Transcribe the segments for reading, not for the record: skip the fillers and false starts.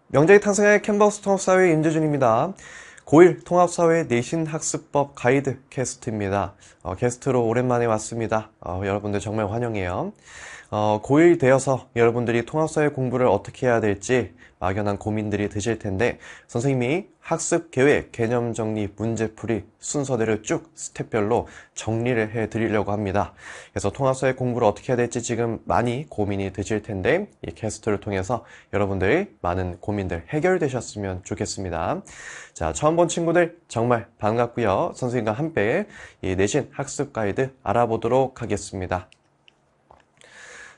명작의 탄생의 캔버스 통합사회 임재준입니다. 고1 통합사회 내신학습법 가이드 캐스트입니다. 게스트로 오랜만에 왔습니다. 여러분들 정말 환영해요. 고1 되어서 여러분들이 통합사회 공부를 어떻게 해야 될지 막연한 고민들이 드실 텐데 선생님이 학습 계획, 개념 정리, 문제풀이 순서대로 쭉 스텝별로 정리를 해 드리려고 합니다. 그래서 통합사회 공부를 어떻게 해야 될지 지금 많이 고민이 드실 텐데 이 캐스트를 통해서 여러분들의 많은 고민들 해결되셨으면 좋겠습니다. 자, 처음 본 친구들 정말 반갑고요. 선생님과 함께 이 내신 학습 가이드 알아보도록 하겠습니다.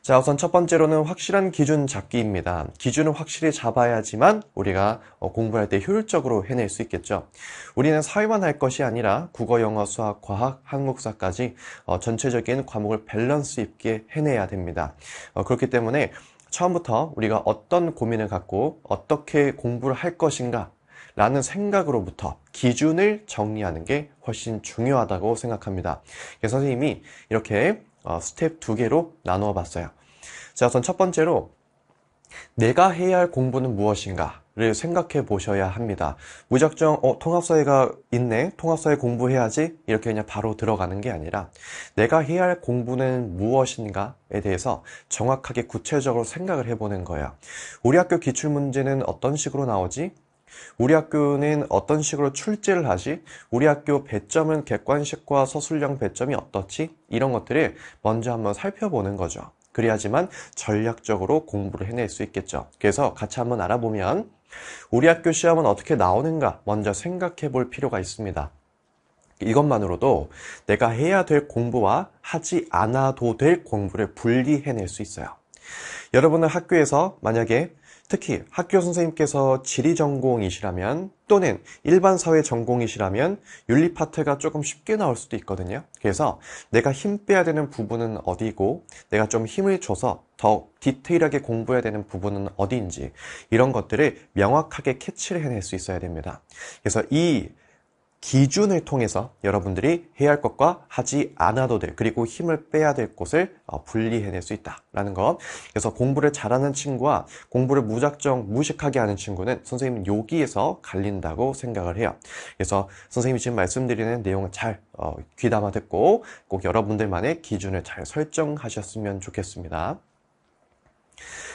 자, 우선 첫 번째로는 확실한 기준 잡기입니다. 기준을 확실히 잡아야지만 우리가 공부할 때 효율적으로 해낼 수 있겠죠. 우리는 사회만 할 것이 아니라 국어, 영어, 수학, 과학, 한국사까지 전체적인 과목을 밸런스 있게 해내야 됩니다. 그렇기 때문에 처음부터 우리가 어떤 고민을 갖고 어떻게 공부를 할 것인가 라는 생각으로부터 기준을 정리하는 게 훨씬 중요하다고 생각합니다. 그래서 선생님이 이렇게 스텝 2개로 나누어 봤어요. 자, 우선 첫 번째로 내가 해야 할 공부는 무엇인가를 생각해 보셔야 합니다. 무작정 통합사회가 있네, 통합사회 공부해야지 이렇게 그냥 바로 들어가는 게 아니라 내가 해야 할 공부는 무엇인가에 대해서 정확하게 구체적으로 생각을 해보는 거예요. 우리 학교 기출문제는 어떤 식으로 나오지? 우리 학교는 어떤 식으로 출제를 하지? 우리 학교 배점은 객관식과 서술형 배점이 어떻지? 이런 것들을 먼저 한번 살펴보는 거죠. 그래야지만 전략적으로 공부를 해낼 수 있겠죠. 그래서 같이 한번 알아보면 우리 학교 시험은 어떻게 나오는가 먼저 생각해 볼 필요가 있습니다. 이것만으로도 내가 해야 될 공부와 하지 않아도 될 공부를 분리해낼 수 있어요. 여러분은 학교에서 만약에 특히 학교 선생님께서 지리 전공이시라면 또는 일반 사회 전공이시라면 윤리 파트가 조금 쉽게 나올 수도 있거든요. 그래서 내가 힘 빼야 되는 부분은 어디고 내가 좀 힘을 줘서 더 디테일하게 공부해야 되는 부분은 어디인지 이런 것들을 명확하게 캐치를 해낼 수 있어야 됩니다. 그래서 이 기준을 통해서 여러분들이 해야 할 것과 하지 않아도 될 그리고 힘을 빼야 될 곳을 분리해낼 수 있다라는 것. 그래서 공부를 잘하는 친구와 공부를 무작정 무식하게 하는 친구는 선생님은 여기에서 갈린다고 생각을 해요. 그래서 선생님이 지금 말씀드리는 내용을 잘 귀담아 듣고 꼭 여러분들만의 기준을 잘 설정하셨으면 좋겠습니다.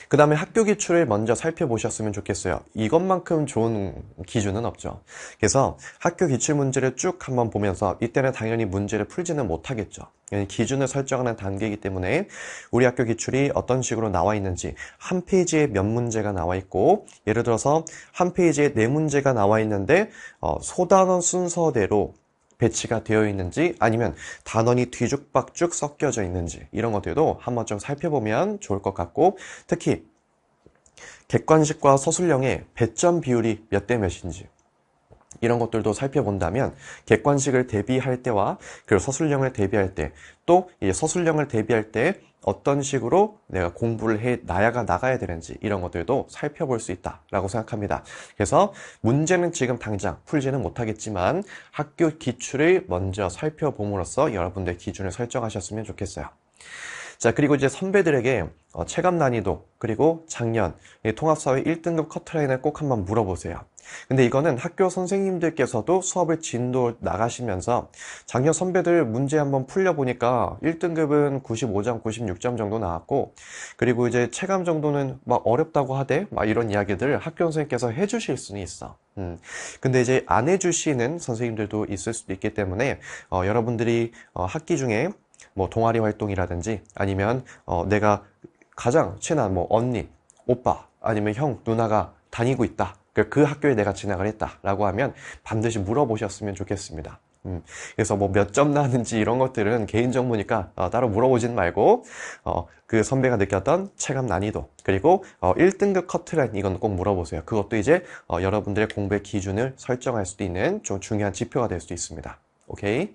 그 다음에 학교 기출을 먼저 살펴보셨으면 좋겠어요. 이것만큼 좋은 기준은 없죠. 그래서 학교 기출 문제를 쭉 한번 보면서 이때는 당연히 문제를 풀지는 못하겠죠. 기준을 설정하는 단계이기 때문에 우리 학교 기출이 어떤 식으로 나와 있는지 한 페이지에 몇 문제가 나와 있고 예를 들어서 한 페이지에 4문제가 나와 있는데 소단원 순서대로 배치가 되어 있는지 아니면 단원이 뒤죽박죽 섞여져 있는지 이런 것들도 한번 좀 살펴보면 좋을 것 같고 특히 객관식과 서술형의 배점 비율이 몇 대 몇인지 이런 것들도 살펴본다면 객관식을 대비할 때와 그리고 서술형을 대비할 때 또 서술형을 대비할 때 어떤 식으로 내가 공부를 해 나가야 되는지 이런 것들도 살펴볼 수 있다라고 생각합니다. 그래서 문제는 지금 당장 풀지는 못하겠지만 학교 기출을 먼저 살펴봄으로써 여러분들 기준을 설정하셨으면 좋겠어요. 자, 그리고 이제 선배들에게 체감 난이도 그리고 작년 통합사회 1등급 커트라인을 꼭 한번 물어보세요. 근데 이거는 학교 선생님들께서도 수업을 진도 나가시면서 작년 선배들 문제 한번 풀려보니까 1등급은 95점, 96점 정도 나왔고 그리고 이제 체감 정도는 막 어렵다고 하대 막 이런 이야기들을 학교 선생님께서 해주실 수는 있어. 근데 이제 안 해주시는 선생님들도 있을 수도 있기 때문에 여러분들이 학기 중에 뭐 동아리 활동이라든지 아니면 내가 가장 친한 뭐 언니, 오빠 아니면 형, 누나가 다니고 있다. 그 학교에 내가 진학을 했다 라고 하면 반드시 물어보셨으면 좋겠습니다. 그래서 뭐 몇 점 나왔는지 이런 것들은 개인정보니까 따로 물어보진 말고 그 선배가 느꼈던 체감 난이도 그리고 1등급 커트라인 이건 꼭 물어보세요. 그것도 이제 여러분들의 공부의 기준을 설정할 수도 있는 좀 중요한 지표가 될 수도 있습니다. 오케이?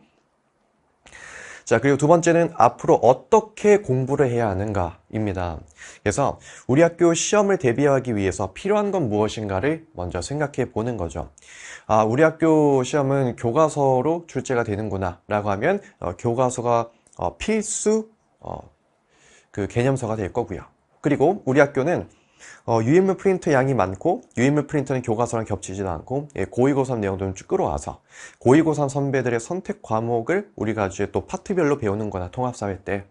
자, 그리고 두 번째는 앞으로 어떻게 공부를 해야 하는가입니다. 그래서 우리 학교 시험을 대비하기 위해서 필요한 건 무엇인가를 먼저 생각해 보는 거죠. 아, 우리 학교 시험은 교과서로 출제가 되는구나 라고 하면 교과서가 필수 그 개념서가 될 거고요. 그리고 우리 학교는 유인물 프린트 양이 많고 유인물 프린트는 교과서랑 겹치지도 않고 고2, 고3 내용들을 쭉 끌어와서 고2, 고3 선배들의 선택 과목을 우리가 이제 또 파트별로 배우는 거나 통합사회 때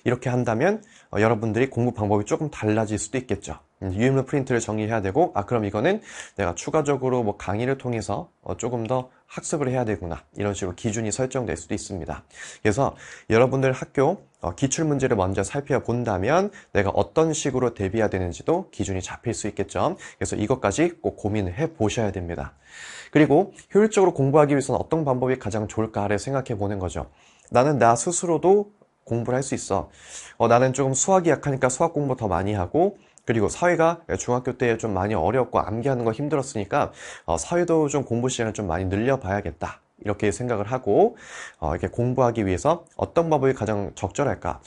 이렇게 한다면 여러분들이 공부 방법이 조금 달라질 수도 있겠죠. 유인물 프린트를 정리해야 되고 그럼 이거는 내가 추가적으로 뭐 강의를 통해서 조금 더 학습을 해야 되구나 이런 식으로 기준이 설정될 수도 있습니다. 그래서 여러분들 학교 기출문제를 먼저 살펴본다면 내가 어떤 식으로 대비해야 되는지도 기준이 잡힐 수 있겠죠. 그래서 이것까지 꼭 고민을 해보셔야 됩니다. 그리고 효율적으로 공부하기 위해서는 어떤 방법이 가장 좋을까를 생각해 보는 거죠. 나는 나 스스로도 공부를 할 수 있어. 나는 조금 수학이 약하니까 수학 공부 더 많이 하고 그리고 사회가 중학교 때 좀 많이 어렵고 암기하는 거 힘들었으니까 사회도 좀 공부 시간을 좀 많이 늘려봐야겠다. 이렇게 생각을 하고 이렇게 공부하기 위해서 어떤 방법이 가장 적절할까?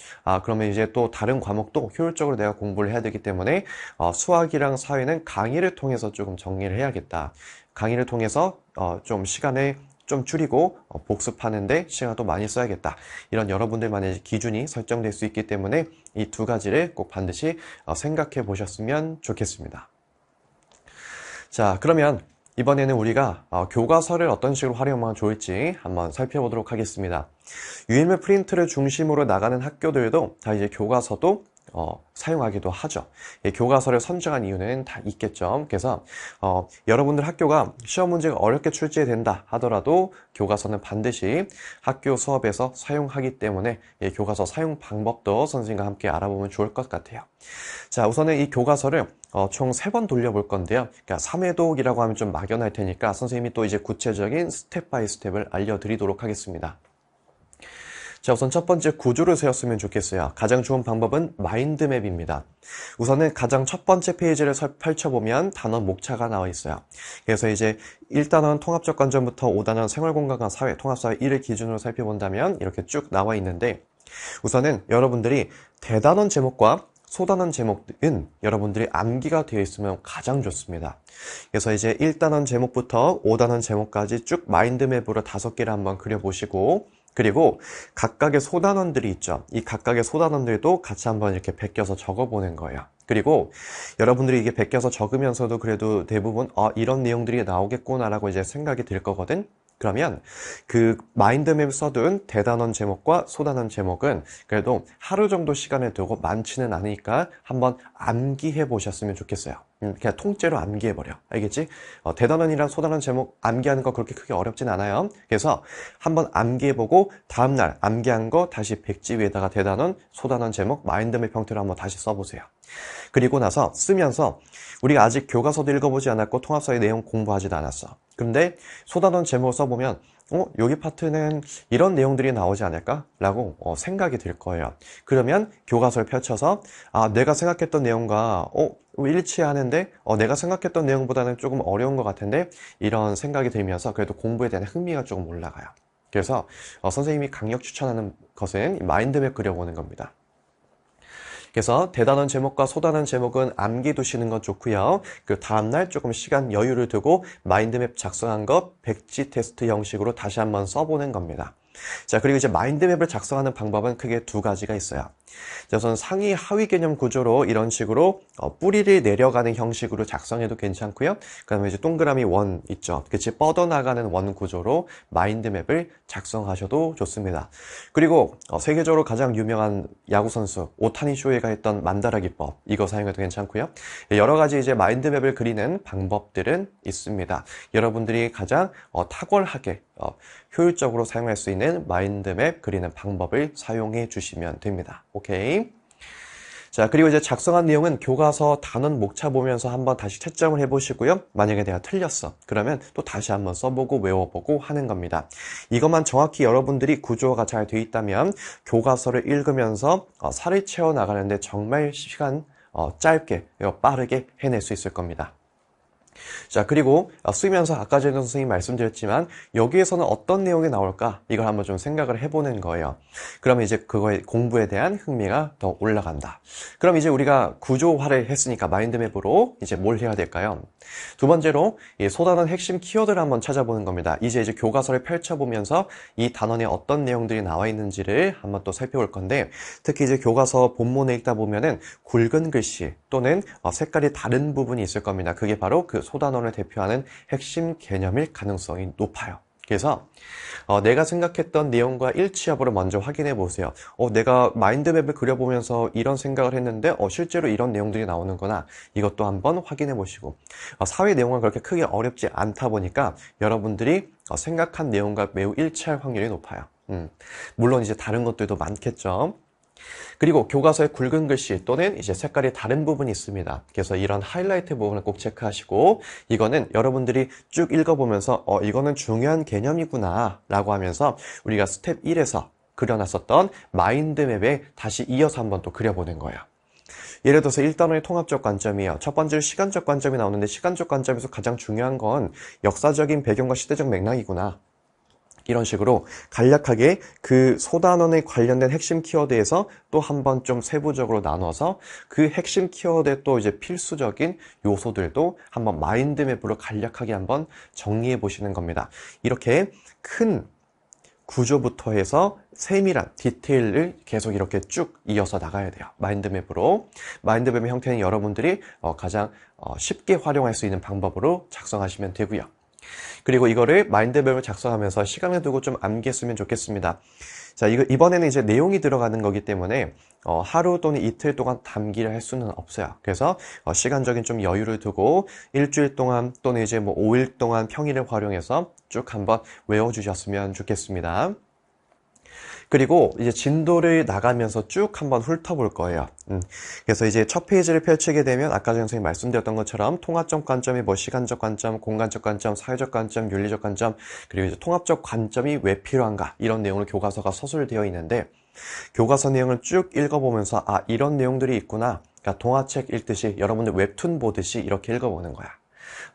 그러면 이제 또 다른 과목도 효율적으로 내가 공부를 해야 되기 때문에 수학이랑 사회는 강의를 통해서 조금 정리를 해야겠다. 강의를 통해서 좀 시간을 좀 줄이고 복습하는데 시간을 또 많이 써야겠다. 이런 여러분들만의 기준이 설정될 수 있기 때문에 이 두 가지를 꼭 반드시 생각해 보셨으면 좋겠습니다. 자, 그러면 이번에는 우리가 교과서를 어떤 식으로 활용하면 좋을지 한번 살펴보도록 하겠습니다. 유인물 프린트를 중심으로 나가는 학교들도 다 이제 교과서도 사용하기도 하죠. 교과서를 선정한 이유는 다 있겠죠. 그래서 여러분들 학교가 시험 문제가 어렵게 출제가 된다 하더라도 교과서는 반드시 학교 수업에서 사용하기 때문에 교과서 사용 방법도 선생님과 함께 알아보면 좋을 것 같아요. 자, 우선은 이 교과서를 총 3번 돌려볼 건데요. 그러니까 3회독이라고 하면 좀 막연할 테니까 선생님이 또 이제 구체적인 스텝 바이 스텝을 알려드리도록 하겠습니다. 자, 우선 첫 번째 구조를 세웠으면 좋겠어요. 가장 좋은 방법은 마인드맵입니다. 우선은 가장 첫 번째 페이지를 펼쳐보면 단원 목차가 나와 있어요. 그래서 이제 1단원 통합적 관점부터 5단원 생활공간과 사회, 통합사회 1을 기준으로 살펴본다면 이렇게 쭉 나와 있는데 우선은 여러분들이 대단원 제목과 소단원 제목은 여러분들이 암기가 되어 있으면 가장 좋습니다. 그래서 이제 1단원 제목부터 5단원 제목까지 쭉 마인드맵으로 5개를 한번 그려보시고 그리고 각각의 소단원들이 있죠. 이 각각의 소단원들도 같이 한번 이렇게 베껴서 적어보는 거예요. 그리고 여러분들이 이게 베껴서 적으면서도 그래도 대부분 이런 내용들이 나오겠구나라고 이제 생각이 들 거거든. 그러면 그 마인드맵 써둔 대단원 제목과 소단원 제목은 그래도 하루 정도 시간을 두고 많지는 않으니까 한번 암기해 보셨으면 좋겠어요. 그냥 통째로 암기해버려. 알겠지? 대단원이랑 소단원 제목 암기하는 거 그렇게 크게 어렵진 않아요. 그래서 한번 암기해보고 다음날 암기한 거 다시 백지 위에다가 대단원, 소단원 제목, 마인드맵 형태로 한번 다시 써보세요. 그리고 나서 쓰면서 우리가 아직 교과서도 읽어보지 않았고 통합사회 내용 공부하지도 않았어. 근데 소단원 제목을 써보면 여기 파트는 이런 내용들이 나오지 않을까? 라고 생각이 들 거예요. 그러면 교과서를 펼쳐서 내가 생각했던 내용과 일치하는데 내가 생각했던 내용보다는 조금 어려운 것 같은데 이런 생각이 들면서 그래도 공부에 대한 흥미가 조금 올라가요. 그래서 선생님이 강력 추천하는 것은 마인드맵 그려보는 겁니다. 그래서 대단원 제목과 소단원 제목은 암기 두시는 건 좋고요. 그 다음날 조금 시간 여유를 두고 마인드맵 작성한 것 백지 테스트 형식으로 다시 한번 써보는 겁니다. 자, 그리고 이제 마인드맵을 작성하는 방법은 크게 2가지가 있어요. 자, 우선 상위 하위 개념 구조로 이런 식으로 뿌리를 내려가는 형식으로 작성해도 괜찮고요. 그 다음에 이제 동그라미 원 있죠. 그치, 뻗어나가는 원 구조로 마인드맵을 작성하셔도 좋습니다. 그리고 세계적으로 가장 유명한 야구선수 오타니 쇼헤이가 했던 만다라 기법 이거 사용해도 괜찮고요. 여러 가지 이제 마인드맵을 그리는 방법들은 있습니다. 여러분들이 가장 탁월하게 효율적으로 사용할 수 있는 마인드맵 그리는 방법을 사용해 주시면 됩니다. 오케이. 자, 그리고 이제 작성한 내용은 교과서 단원 목차 보면서 한번 다시 채점을 해보시고요. 만약에 내가 틀렸어. 그러면 또 다시 한번 써보고 외워보고 하는 겁니다. 이것만 정확히 여러분들이 구조가 잘 돼 있다면 교과서를 읽으면서 살을 채워나가는데 정말 시간 짧게 빠르게 해낼 수 있을 겁니다. 자, 그리고 쓰면서 아까 전에 선생님이 말씀드렸지만 여기에서는 어떤 내용이 나올까? 이걸 한번 좀 생각을 해보는 거예요. 그러면 이제 그거에 공부에 대한 흥미가 더 올라간다. 그럼 이제 우리가 구조화를 했으니까 마인드맵으로 이제 뭘 해야 될까요? 두 번째로 이 소단원 핵심 키워드를 한번 찾아보는 겁니다. 이제 교과서를 펼쳐보면서 이 단원에 어떤 내용들이 나와 있는지를 한번 또 살펴볼 건데, 특히 이제 교과서 본문에 읽다 보면은 굵은 글씨 또는 색깔이 다른 부분이 있을 겁니다. 그게 바로 그 소단원을 대표하는 핵심 개념일 가능성이 높아요. 그래서 내가 생각했던 내용과 일치 여부를 먼저 확인해 보세요. 내가 마인드맵을 그려보면서 이런 생각을 했는데 실제로 이런 내용들이 나오는구나. 이것도 한번 확인해 보시고, 사회 내용은 그렇게 크게 어렵지 않다 보니까 여러분들이 생각한 내용과 매우 일치할 확률이 높아요. 물론 이제 다른 것들도 많겠죠. 그리고 교과서의 굵은 글씨 또는 이제 색깔이 다른 부분이 있습니다. 그래서 이런 하이라이트 부분을 꼭 체크하시고, 이거는 여러분들이 쭉 읽어보면서 이거는 중요한 개념이구나 라고 하면서 우리가 스텝 1에서 그려놨었던 마인드맵에 다시 이어서 한번 또 그려보는 거예요. 예를 들어서 1단원의 통합적 관점이에요. 첫 번째로 시간적 관점이 나오는데, 시간적 관점에서 가장 중요한 건 역사적인 배경과 시대적 맥락이구나. 이런 식으로 간략하게 그 소단원에 관련된 핵심 키워드에서 또 한번 좀 세부적으로 나눠서 그 핵심 키워드의 또 이제 필수적인 요소들도 한번 마인드맵으로 간략하게 한번 정리해 보시는 겁니다. 이렇게 큰 구조부터 해서 세밀한 디테일을 계속 이렇게 쭉 이어서 나가야 돼요. 마인드맵으로. 마인드맵의 형태는 여러분들이 가장 쉽게 활용할 수 있는 방법으로 작성하시면 되고요. 그리고 이거를 마인드맵을 작성하면서 시간을 두고 좀 암기했으면 좋겠습니다. 자, 이번에는 이제 내용이 들어가는 거기 때문에 하루 또는 이틀 동안 담기를 할 수는 없어요. 그래서 시간적인 좀 여유를 두고 일주일 동안 또는 이제 뭐 5일 동안 평일을 활용해서 쭉 한번 외워주셨으면 좋겠습니다. 그리고 이제 진도를 나가면서 쭉 한번 훑어볼 거예요. 그래서 이제 첫 페이지를 펼치게 되면 아까 전에 선생님이 말씀드렸던 것처럼 통합적 관점이 뭐 시간적 관점, 공간적 관점, 사회적 관점, 윤리적 관점, 그리고 이제 통합적 관점이 왜 필요한가, 이런 내용으로 교과서가 서술되어 있는데, 교과서 내용을 쭉 읽어보면서 이런 내용들이 있구나. 그러니까 동화책 읽듯이, 여러분들 웹툰 보듯이 이렇게 읽어보는 거야.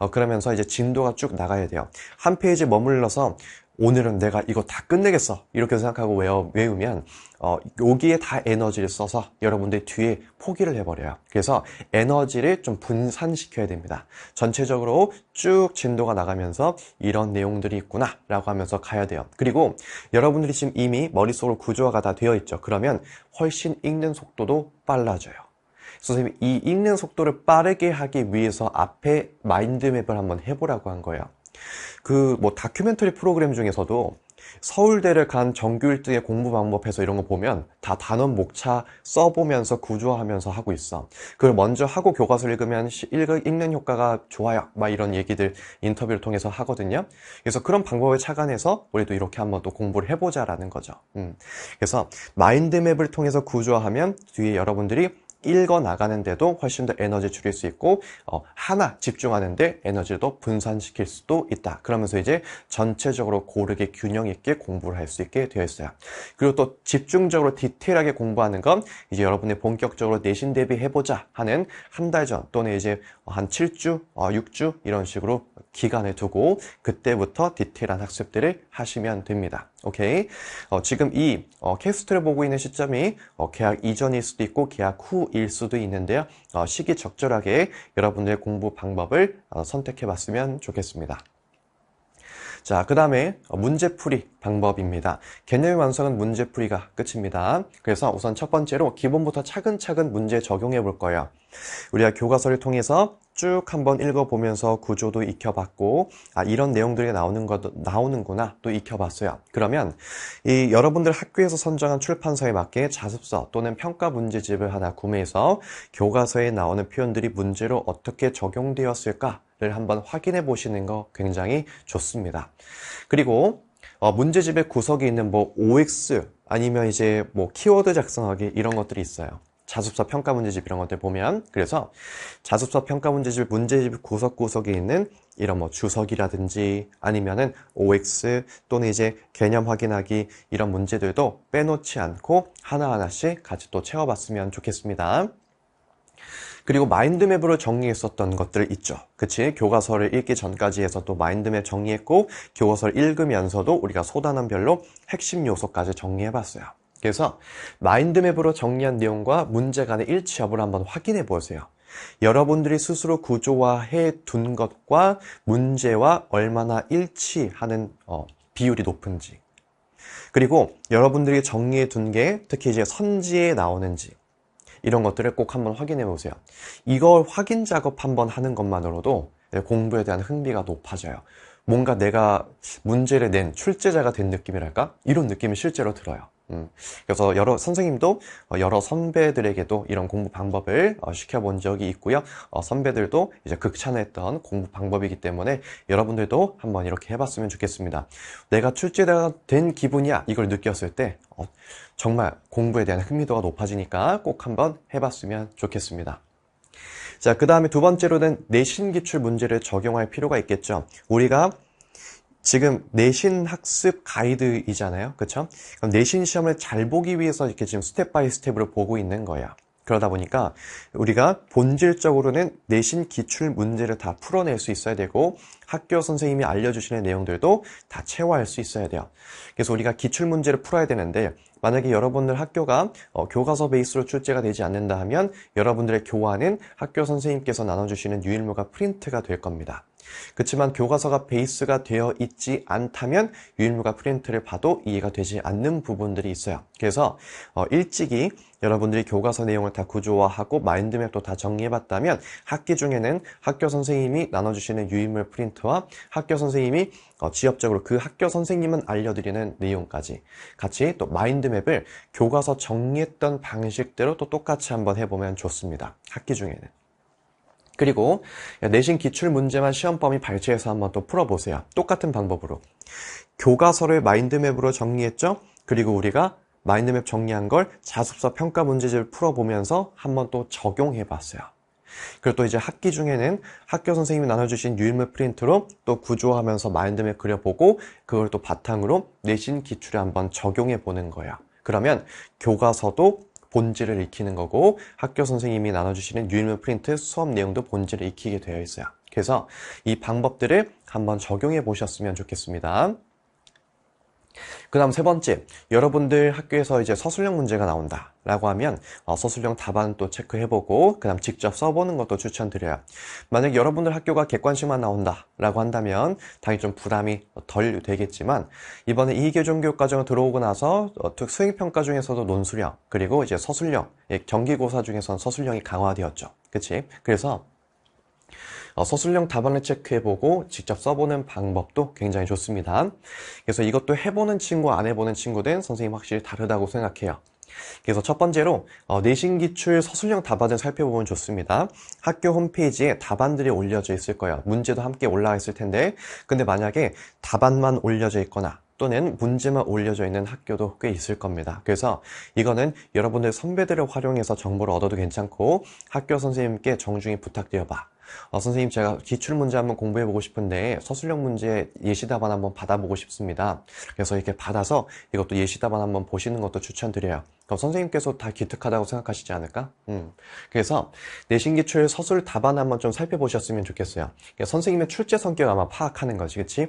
그러면서 이제 진도가 쭉 나가야 돼요. 한 페이지 머물러서 오늘은 내가 이거 다 끝내겠어 이렇게 생각하고 외우면 여기에 다 에너지를 써서 여러분들 뒤에 포기를 해버려요. 그래서 에너지를 좀 분산시켜야 됩니다. 전체적으로 쭉 진도가 나가면서 이런 내용들이 있구나 라고 하면서 가야 돼요. 그리고 여러분들이 지금 이미 머릿속으로 구조화가 다 되어 있죠. 그러면 훨씬 읽는 속도도 빨라져요. 선생님이 이 읽는 속도를 빠르게 하기 위해서 앞에 마인드맵을 한번 해보라고 한 거예요. 뭐 다큐멘터리 프로그램 중에서도 서울대를 간 정규 1등의 공부 방법해서 이런 거 보면 다 단원 목차 써보면서 구조화하면서 하고 있어. 그걸 먼저 하고 교과서를 읽으면 읽는 효과가 좋아요. 막 이런 얘기들 인터뷰를 통해서 하거든요. 그래서 그런 방법을 착안해서 우리도 이렇게 한번 또 공부를 해보자라는 거죠. 그래서 마인드맵을 통해서 구조화하면 뒤에 여러분들이 읽어 나가는데도 훨씬 더 에너지 줄일 수 있고 하나 집중하는데 에너지를 더 분산시킬 수도 있다. 그러면서 이제 전체적으로 고르게 균형 있게 공부를 할 수 있게 되어 있어요. 그리고 또 집중적으로 디테일하게 공부하는 건 이제 여러분이 본격적으로 내신 대비해보자 하는 한 달 전 또는 이제 한 7주, 6주 이런 식으로 기간을 두고 그때부터 디테일한 학습들을 하시면 됩니다. 오케이? 지금 이 캐스트를 보고 있는 시점이 개학 이전일 수도 있고 개학 후일 수도 있는데요. 시기 적절하게 여러분들의 공부 방법을 선택해 봤으면 좋겠습니다. 자, 그 다음에 문제풀이 방법입니다. 개념의 완성은 문제풀이가 끝입니다. 그래서 우선 첫 번째로 기본부터 차근차근 문제 적용해 볼 거예요. 우리가 교과서를 통해서 쭉 한번 읽어보면서 구조도 익혀봤고 이런 내용들이 나오는구나 또 익혀봤어요. 그러면 이 여러분들 학교에서 선정한 출판사에 맞게 자습서 또는 평가 문제집을 하나 구매해서 교과서에 나오는 표현들이 문제로 어떻게 적용되었을까를 한번 확인해 보시는 거 굉장히 좋습니다. 그리고 문제집의 구석에 있는 뭐 OX 아니면 이제 뭐 키워드 작성하기 이런 것들이 있어요. 자습서 평가 문제집 이런 것들 보면, 그래서 자습서 평가 문제집 문제집 구석구석에 있는 이런 뭐 주석이라든지 아니면은 OX 또는 이제 개념 확인하기 이런 문제들도 빼놓지 않고 하나하나씩 같이 또 채워봤으면 좋겠습니다. 그리고 마인드맵으로 정리했었던 것들 있죠. 그치? 교과서를 읽기 전까지 해서 또 마인드맵 정리했고, 교과서를 읽으면서도 우리가 소단원별로 핵심 요소까지 정리해봤어요. 그래서 마인드맵으로 정리한 내용과 문제 간의 일치 여부를 한번 확인해 보세요. 여러분들이 스스로 구조화해 둔 것과 문제와 얼마나 일치하는 비율이 높은지, 그리고 여러분들이 정리해 둔 게 특히 이제 선지에 나오는지, 이런 것들을 꼭 한번 확인해 보세요. 이걸 확인 작업 한번 하는 것만으로도 공부에 대한 흥미가 높아져요. 뭔가 내가 문제를 낸 출제자가 된 느낌이랄까? 이런 느낌이 실제로 들어요. 그래서 선생님도 여러 선배들에게도 이런 공부 방법을 시켜본 적이 있고요. 선배들도 이제 극찬했던 공부 방법이기 때문에 여러분들도 한번 이렇게 해봤으면 좋겠습니다. 내가 출제자가 된 기분이야, 이걸 느꼈을 때 정말 공부에 대한 흥미도가 높아지니까 꼭 한번 해봤으면 좋겠습니다. 자, 그 다음에 두 번째로는 내신 기출 문제를 적용할 필요가 있겠죠. 우리가 지금 내신 학습 가이드이잖아요. 그쵸? 그럼 내신 시험을 잘 보기 위해서 이렇게 지금 스텝 바이 스텝으로 보고 있는 거예요. 그러다 보니까 우리가 본질적으로는 내신 기출 문제를 다 풀어낼 수 있어야 되고, 학교 선생님이 알려주시는 내용들도 다 채워할 수 있어야 돼요. 그래서 우리가 기출 문제를 풀어야 되는데, 만약에 여러분들 학교가 교과서 베이스로 출제가 되지 않는다 하면 여러분들의 교과는 학교 선생님께서 나눠주시는 유일무가 프린트가 될 겁니다. 그렇지만 교과서가 베이스가 되어 있지 않다면 유일무가 프린트를 봐도 이해가 되지 않는 부분들이 있어요. 그래서 일찍이 여러분들이 교과서 내용을 다 구조화하고 마인드맵도 다 정리해봤다면 학기 중에는 학교 선생님이 나눠주시는 유인물 프린트와 학교 선생님이 지엽적으로 그 학교 선생님은 알려드리는 내용까지 같이 또 마인드맵을 교과서 정리했던 방식대로 또 똑같이 한번 해보면 좋습니다. 학기 중에는. 그리고 내신 기출 문제만 시험 범위 발췌해서 한번 또 풀어보세요. 똑같은 방법으로. 교과서를 마인드맵으로 정리했죠? 그리고 우리가 마인드맵 정리한 걸 자습서 평가 문제집을 풀어보면서 한번 또 적용해봤어요. 그리고 또 이제 학기 중에는 학교 선생님이 나눠주신 유인물 프린트로 또 구조하면서 마인드맵 그려보고 그걸 또 바탕으로 내신 기출에 한번 적용해보는 거예요. 그러면 교과서도 본질을 익히는 거고 학교 선생님이 나눠주시는 유인물 프린트 수업 내용도 본질을 익히게 되어 있어요. 그래서 이 방법들을 한번 적용해 보셨으면 좋겠습니다. 그 다음 세 번째, 여러분들 학교에서 이제 서술형 문제가 나온다 라고 하면 서술형 답안 또 체크해보고 그 다음 직접 써보는 것도 추천드려요. 만약 여러분들 학교가 객관식만 나온다 라고 한다면 당연히 좀 부담이 덜 되겠지만 이번에 2개 종교육과정을 들어오고 나서 수행평가 중에서도 논술형 그리고 이제 서술형, 정기고사 중에서는 서술형이 강화되었죠. 그치? 그래서 서술형 답안을 체크해보고 직접 써보는 방법도 굉장히 좋습니다. 그래서 이것도 해보는 친구, 안 해보는 친구들은 선생님 확실히 다르다고 생각해요. 그래서 첫 번째로 내신 기출 서술형 답안을 살펴보면 좋습니다. 학교 홈페이지에 답안들이 올려져 있을 거예요. 문제도 함께 올라와 있을 텐데 근데 만약에 답안만 올려져 있거나 또는 문제만 올려져 있는 학교도 꽤 있을 겁니다. 그래서 이거는 여러분들 선배들을 활용해서 정보를 얻어도 괜찮고 학교 선생님께 정중히 부탁드려봐. 선생님 제가 기출문제 한번 공부해보고 싶은데 서술형 문제 예시답안 한번 받아보고 싶습니다. 그래서 이렇게 받아서 이것도 예시답안 한번 보시는 것도 추천드려요. 그럼 선생님께서 다 기특하다고 생각하시지 않을까? 그래서 내신 기출 서술 답안 한번 좀 살펴보셨으면 좋겠어요. 선생님의 출제 성격 아마 파악하는 거지, 그치?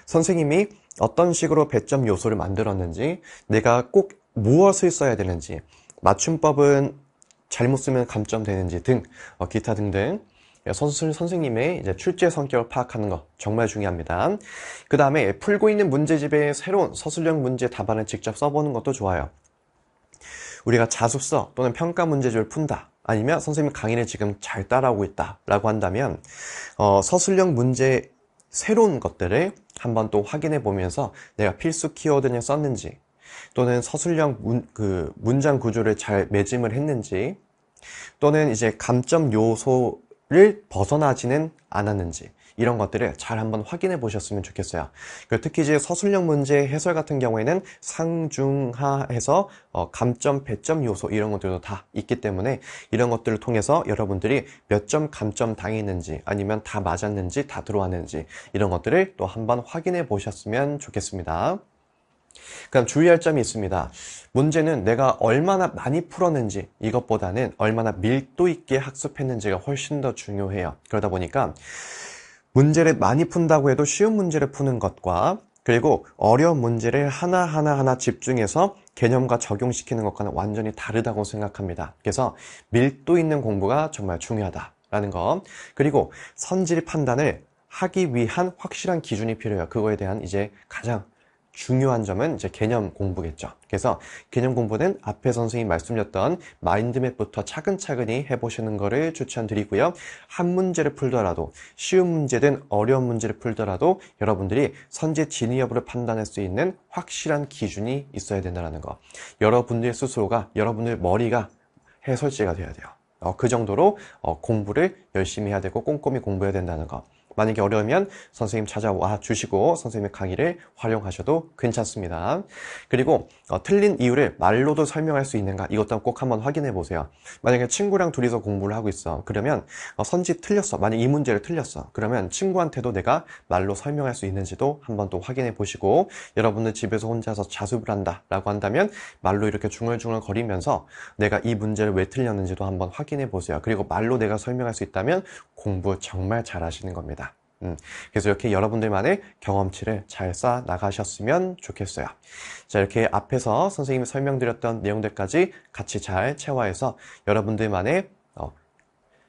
선생님이 어떤 식으로 배점 요소를 만들었는지, 내가 꼭 무엇을 써야 되는지, 맞춤법은 잘못 쓰면 감점되는지 등, 기타 등등 선생님의 이제 출제 성격을 파악하는 거 정말 중요합니다. 그 다음에 풀고 있는 문제집에 새로운 서술형 문제 답안을 직접 써보는 것도 좋아요. 우리가 자습서 또는 평가 문제집을 푼다 아니면 선생님 강의를 지금 잘 따라오고 있다 라고 한다면 서술형 문제 새로운 것들을 한번 또 확인해 보면서 내가 필수 키워드를 썼는지 또는 서술형 문장 구조를 잘 매짐을 했는지 또는 이제 감점 요소를 벗어나지는 않았는지 이런 것들을 잘 한번 확인해 보셨으면 좋겠어요. 특히 이제 서술형 문제 해설 같은 경우에는 상중하해서 감점, 배점 요소 이런 것들도 다 있기 때문에 이런 것들을 통해서 여러분들이 몇 점 감점 당했는지 아니면 다 맞았는지 다 들어왔는지 이런 것들을 또 한번 확인해 보셨으면 좋겠습니다. 그럼 주의할 점이 있습니다. 문제는 내가 얼마나 많이 풀었는지 이것보다는 얼마나 밀도 있게 학습했는지가 훨씬 더 중요해요. 그러다 보니까 문제를 많이 푼다고 해도 쉬운 문제를 푸는 것과 그리고 어려운 문제를 하나하나 집중해서 개념과 적용시키는 것과는 완전히 다르다고 생각합니다. 그래서 밀도 있는 공부가 정말 중요하다라는 거. 그리고 선질 판단을 하기 위한 확실한 기준이 필요해요. 그거에 대한 이제 가장 중요한 점은 이제 개념 공부겠죠. 그래서 개념 공부는 앞에 선생님이 말씀드렸던 마인드맵부터 차근차근히 해보시는 것을 추천드리고요. 한 문제를 풀더라도 쉬운 문제든 어려운 문제를 풀더라도 여러분들이 선제 진위 여부를 판단할 수 있는 확실한 기준이 있어야 된다는 거. 여러분들 스스로가 여러분들 머리가 해설제가 돼야 돼요. 그 정도로 공부를 열심히 해야 되고 꼼꼼히 공부해야 된다는 거. 만약에 어려우면 선생님 찾아와 주시고 선생님의 강의를 활용하셔도 괜찮습니다. 그리고 틀린 이유를 말로도 설명할 수 있는가 이것도 꼭 한번 확인해 보세요. 만약에 친구랑 둘이서 공부를 하고 있어. 그러면 선지 틀렸어. 만약 이 문제를 틀렸어. 그러면 친구한테도 내가 말로 설명할 수 있는지도 한번 또 확인해 보시고 여러분들 집에서 혼자서 자습을 한다라고 한다면 말로 이렇게 중얼중얼 거리면서 내가 이 문제를 왜 틀렸는지도 한번 확인해 보세요. 그리고 말로 내가 설명할 수 있다면 공부 정말 잘하시는 겁니다. 그래서 이렇게 여러분들만의 경험치를 잘 쌓아 나가셨으면 좋겠어요. 자, 이렇게 앞에서 선생님이 설명드렸던 내용들까지 같이 잘 체화해서 여러분들만의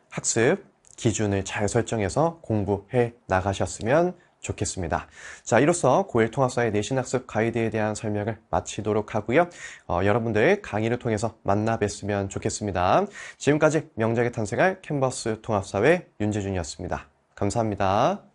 학습 기준을 잘 설정해서 공부해 나가셨으면 좋겠습니다. 자, 이로써 고1 통합사회 내신 학습 가이드에 대한 설명을 마치도록 하고요. 여러분들 강의를 통해서 만나 뵀으면 좋겠습니다. 지금까지 명작에 탄생할 캔버스 통합사회 윤재준이었습니다. 감사합니다.